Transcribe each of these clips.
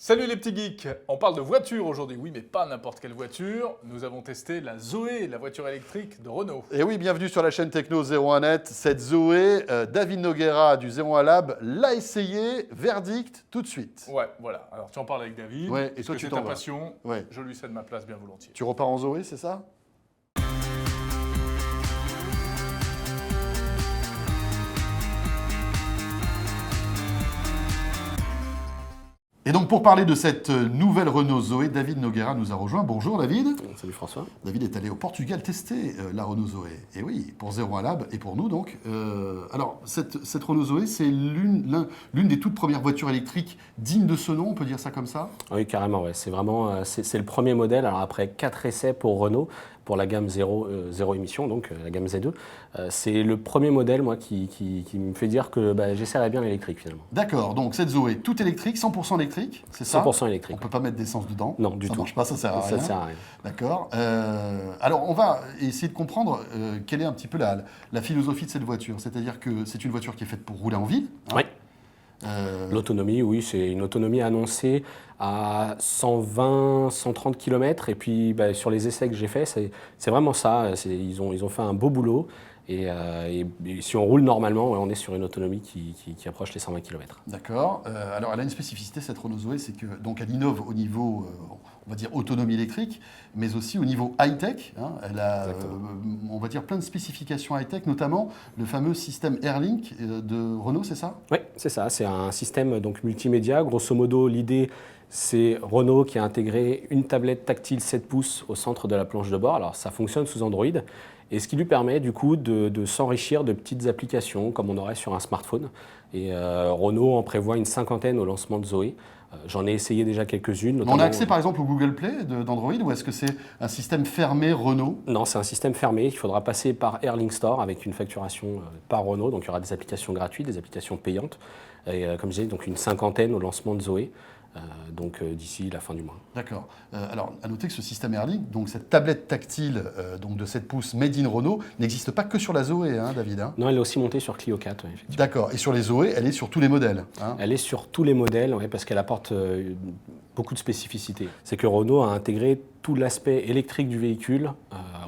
Salut les petits geeks. On parle de voiture aujourd'hui, oui mais pas n'importe quelle voiture. Nous avons testé la Zoé, la voiture électrique de Renault. Et oui, bienvenue sur la chaîne Techno 01net. Cette Zoé, David Noguera du 01 Lab l'a essayé. Verdict tout de suite. Ouais, voilà. Alors tu en parles avec David. Ouais, et toi, parce tu que t'en c'est ta vas. passion. Ouais. Je lui cède ma place bien volontiers. Tu repars en Zoé, c'est ça? Et donc pour parler de cette nouvelle Renault Zoé, David Noguera nous a rejoint. Bonjour David. Salut François. David est allé au Portugal tester la Renault Zoé. Et oui, pour 01 Lab et pour nous donc. Alors cette Renault Zoé, c'est l'une des toutes premières voitures électriques dignes de ce nom, on peut dire ça comme ça? Oui, carrément, ouais. C'est vraiment c'est le premier modèle. Alors après 4 essais pour Renault, pour la gamme zéro émission, donc la gamme Z2, c'est le premier modèle moi qui me fait dire que j'essaierais bien l'électrique finalement. D'accord, donc cette Zoé, toute électrique, 100% électrique, c'est ça? 100% électrique. On ne peut pas mettre d'essence dedans? Non, du ça tout. Ça marche pas, ça sert à rien. Ça sert à rien. D'accord. Alors on va essayer de comprendre quelle est un petit peu la philosophie de cette voiture. C'est-à-dire que c'est une voiture qui est faite pour rouler en ville. Hein. Oui. L'autonomie, oui, c'est une autonomie annoncée à 120, 130 km. Et puis sur les essais que j'ai faits, c'est vraiment ça. Ils ont fait un beau boulot. Et si on roule normalement, on est sur une autonomie qui approche les 120 km. D'accord. Alors elle a une spécificité, cette Renault Zoé, c'est que donc elle innove au niveau, on va dire, autonomie électrique, mais aussi au niveau high-tech. Hein. Elle a, on va dire, plein de spécifications high-tech, notamment le fameux système Airlink de Renault, c'est ça? Oui, c'est ça. C'est un système donc multimédia. Grosso modo, l'idée, c'est Renault qui a intégré une tablette tactile 7 pouces au centre de la planche de bord. Alors ça fonctionne sous Android. Et ce qui lui permet du coup de s'enrichir de petites applications comme on aurait sur un smartphone. Et Renault en prévoit une 50aine au lancement de Zoé. J'en ai essayé déjà quelques-unes. On a accès par exemple au Google Play d'Android ou est-ce que c'est un système fermé Renault? Non, c'est un système fermé. Il faudra passer par Airlink Store avec une facturation par Renault. Donc il y aura des applications gratuites, des applications payantes. Et comme je disais, donc une 50aine au lancement de Zoé. Donc d'ici la fin du mois. D'accord. Alors, à noter que ce système Airlink, donc cette tablette tactile donc de 7 pouces made in Renault, n'existe pas que sur la Zoé, hein, David, hein? Non, elle est aussi montée sur Clio 4, effectivement. D'accord. Et sur les Zoé, elle est sur tous les modèles, hein? Elle est sur tous les modèles, ouais, parce qu'elle apporte beaucoup de spécificités. C'est que Renault a intégré tout l'aspect électrique du véhicule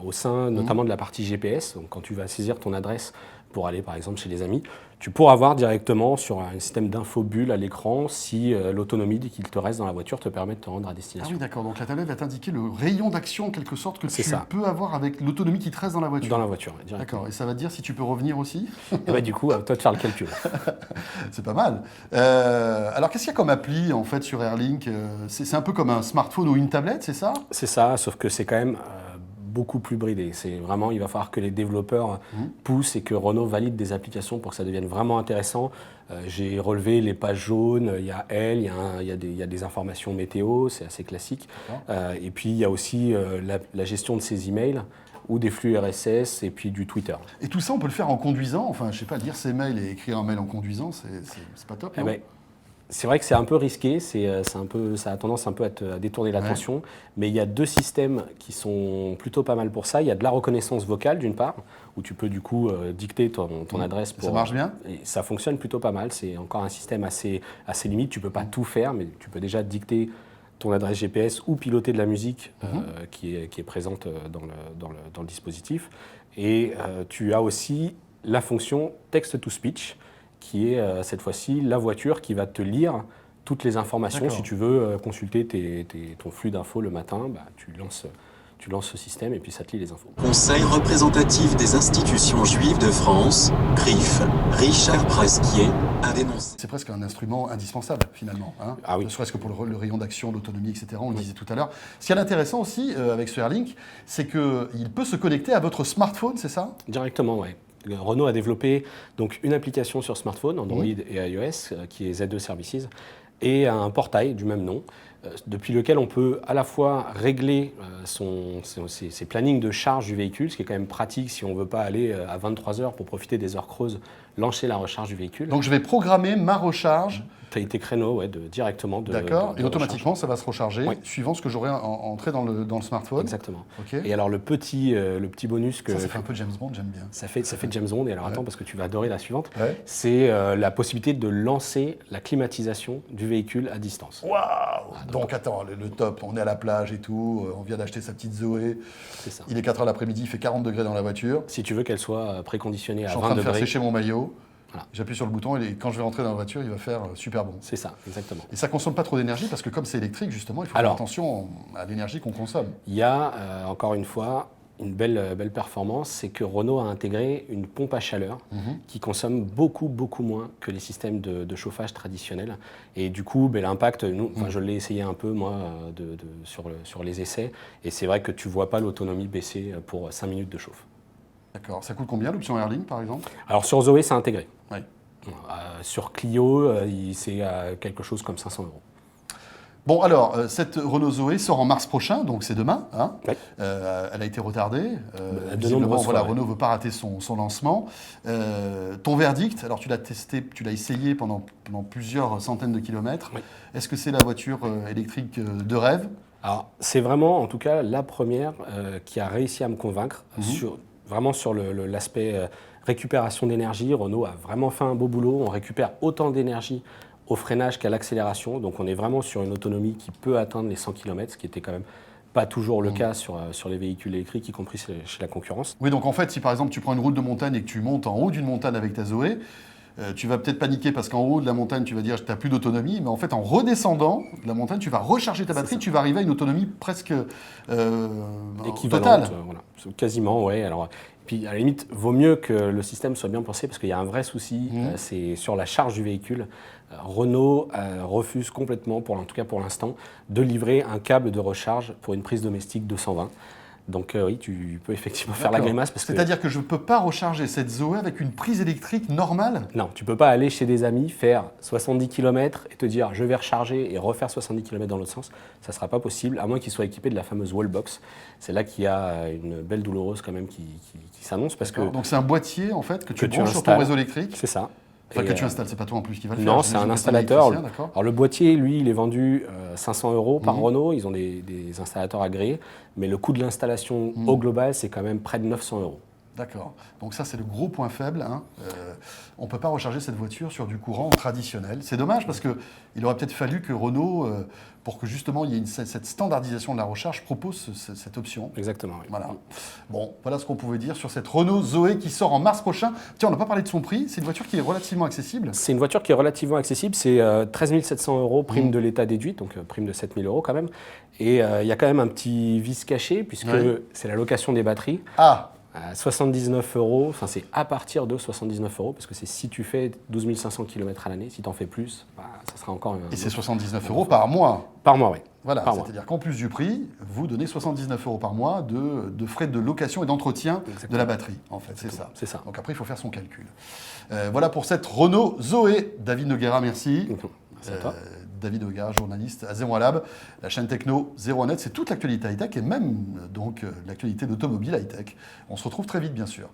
au sein notamment de la partie GPS. Donc quand tu vas saisir ton adresse pour aller par exemple chez les amis, tu pourras voir directement sur un système d'infobulle à l'écran si l'autonomie qu'il te reste dans la voiture te permet de te rendre à Ah destination. oui, d'accord. Donc la tablette va t'indiquer le rayon d'action, en quelque sorte, que tu ça. peux avoir avec l'autonomie qui te reste dans la voiture. Dans la voiture, ouais, directement. D'accord. Et ça va te dire si tu peux revenir aussi? Et du coup, à toi de faire le calcul. C'est pas mal. Alors, qu'est-ce qu'il y a comme appli, en fait, sur Airlink? C'est un peu comme un smartphone ou une tablette, c'est ça? C'est ça, sauf que c'est quand même beaucoup plus bridé. C'est vraiment, il va falloir que les développeurs poussent et que Renault valide des applications pour que ça devienne vraiment intéressant. J'ai relevé les pages jaunes, il y a elle, il y a des informations météo, c'est assez classique. Et puis il y a aussi la gestion de ses emails ou des flux RSS et puis du Twitter. Et tout ça, on peut le faire en conduisant? Enfin, je sais pas, lire ses mails et écrire un mail en conduisant, c'est pas top, non? C'est vrai que c'est un peu risqué, ça a tendance un peu à détourner l'attention, mais il y a deux systèmes qui sont plutôt pas mal pour ça. Il y a de la reconnaissance vocale d'une part, où tu peux du coup dicter ton adresse. Ça marche bien? Et ça fonctionne plutôt pas mal, c'est encore un système assez limite, tu peux pas tout faire, mais tu peux déjà dicter ton adresse GPS ou piloter de la musique qui est présente dans le dispositif. Et tu as aussi la fonction text-to-speech, qui est cette fois-ci la voiture qui va te lire toutes les informations. Si tu veux consulter ton flux d'infos le matin, tu lances ce système et puis ça te lit les infos. Conseil représentatif des institutions juives de France, CRIF, Richard Presquier, a dénoncé. C'est presque un instrument indispensable, finalement. Hein, ah oui. Ne serait-ce que pour le rayon d'action, l'autonomie, etc. On le disait tout à l'heure. Ce qui est intéressant aussi avec ce Airlink, c'est qu'il peut se connecter à votre smartphone, c'est ça? Directement, oui. Renault a développé donc une application sur smartphone, Android et iOS, qui est Z2 Services, et un portail du même nom, depuis lequel on peut à la fois régler ses plannings de charge du véhicule, ce qui est quand même pratique si on ne veut pas aller à 23 heures pour profiter des heures creuses, lancer la recharge du véhicule. Donc je vais programmer ma recharge fonctionnalité créneau, ouais, directement. D'accord. de Et automatiquement, ça va se recharger Oui. suivant ce que j'aurai entré dans le smartphone. Exactement. Ok. Et alors le petit bonus que Ça fait un peu James Bond, j'aime bien. ça fait James Bond. Et alors attends, parce que tu vas adorer la suivante. Ouais. C'est la possibilité de lancer la climatisation du véhicule à distance. Waouh. Donc attends, le top, on est à la plage et tout, on vient d'acheter sa petite Zoé, C'est ça. il est 4h l'après-midi, il fait 40 degrés dans la voiture, Si tu veux qu'elle soit préconditionnée je à suis en 20 train de faire degrés. sécher mon maillot, Voilà. j'appuie sur le bouton et quand je vais rentrer dans la voiture, il va faire super bon. C'est ça, exactement. Et ça consomme pas trop d'énergie parce que comme c'est électrique, justement, il faut Alors. faire attention à l'énergie qu'on consomme. Il y a, encore une fois, une belle performance, c'est que Renault a intégré une pompe à chaleur qui consomme beaucoup moins que les systèmes de chauffage traditionnels. Et du coup, l'impact, je l'ai essayé un peu, moi, sur les essais, et c'est vrai que tu ne vois pas l'autonomie baisser pour 5 minutes de chauffe. D'accord. Ça coûte combien l'option Airlink, par exemple? Alors sur Zoé, c'est intégré. Oui. Sur Clio, c'est quelque chose comme 500 €. Bon, alors, cette Renault Zoé sort en mars prochain, donc c'est demain. Hein. Oui. Elle a été retardée. De Visiblement, nombreuses voilà, fois, Renault ne veut pas rater son lancement. Ton verdict, alors tu l'as testé, tu l'as essayé pendant plusieurs centaines de kilomètres. Oui. Est-ce que c'est la voiture électrique de rêve? Alors, c'est vraiment, en tout cas, la première qui a réussi à me convaincre vraiment sur l'aspect récupération d'énergie. Renault a vraiment fait un beau boulot. On récupère autant d'énergie au freinage qu'à l'accélération. Donc, on est vraiment sur une autonomie qui peut atteindre les 100 km, ce qui était quand même pas toujours le cas sur les véhicules électriques, y compris chez la concurrence. Oui, donc en fait, si par exemple tu prends une route de montagne et que tu montes en haut d'une montagne avec ta Zoé, tu vas peut-être paniquer parce qu'en haut de la montagne, tu vas dire tu n'as plus d'autonomie, mais en fait, en redescendant de la montagne, tu vas recharger ta batterie, tu vas arriver à une autonomie presque Équivalente, totale. voilà. Quasiment, ouais. Alors, puis à la limite, vaut mieux que le système soit bien pensé parce qu'il y a un vrai souci, c'est sur la charge du véhicule. Renault refuse complètement, en tout cas pour l'instant, de livrer un câble de recharge pour une prise domestique 220. Donc oui, tu peux effectivement faire la D'accord. grimace. C'est-à-dire que je ne peux pas recharger cette Zoé avec une prise électrique normale? Non, tu ne peux pas aller chez des amis, faire 70 km et te dire je vais recharger et refaire 70 km dans l'autre sens. Ça ne sera pas possible, à moins qu'ils soient équipés de la fameuse wallbox. C'est là qu'il y a une belle douloureuse quand même qui s'annonce. Parce que Donc c'est un boîtier en fait que tu que tu branches sur ton installes. réseau électrique. c'est ça. Enfin, Et, que tu installes, c'est pas toi en plus qui va le faire. Non, c'est un j'imagine que installateur. électricien, d'accord. Alors le boîtier, lui, il est vendu 500 € par Renault. Ils ont des installateurs agréés. Mais le coût de l'installation au global, c'est quand même près de 900 €. D'accord. Donc ça, c'est le gros point faible. Hein. On ne peut pas recharger cette voiture sur du courant traditionnel. C'est dommage parce qu'il aurait peut-être fallu que Renault, pour que justement il y ait cette standardisation de la recharge, propose cette option. Exactement, oui. Voilà. Bon, voilà ce qu'on pouvait dire sur cette Renault Zoé qui sort en mars prochain. Tiens, on n'a pas parlé de son prix. C'est une voiture qui est relativement accessible. C'est une voiture qui est relativement accessible. C'est 13 700 € prime de l'État déduite, donc prime de 7 000 € quand même. Et il y a quand même un petit vice caché puisque c'est la location des batteries. Ah, À 79 €, enfin c'est à partir de 79 €, parce que c'est si tu fais 12 500 km à l'année, si tu en fais plus, ça sera encore et c'est 79 € par mois. par mois, oui. Voilà, Par mois. c'est-à-dire qu'en plus du prix, vous donnez 79 € par mois de frais de location et d'entretien de la batterie, en fait, c'est ça. C'est ça. Donc après, il faut faire son calcul. Voilà pour cette Renault Zoé. David Noguera, merci. Merci à toi. David Noguera, journaliste à 01 Lab, la chaîne techno 01net, c'est toute l'actualité high-tech et même donc l'actualité d'automobile high-tech. On se retrouve très vite, bien sûr.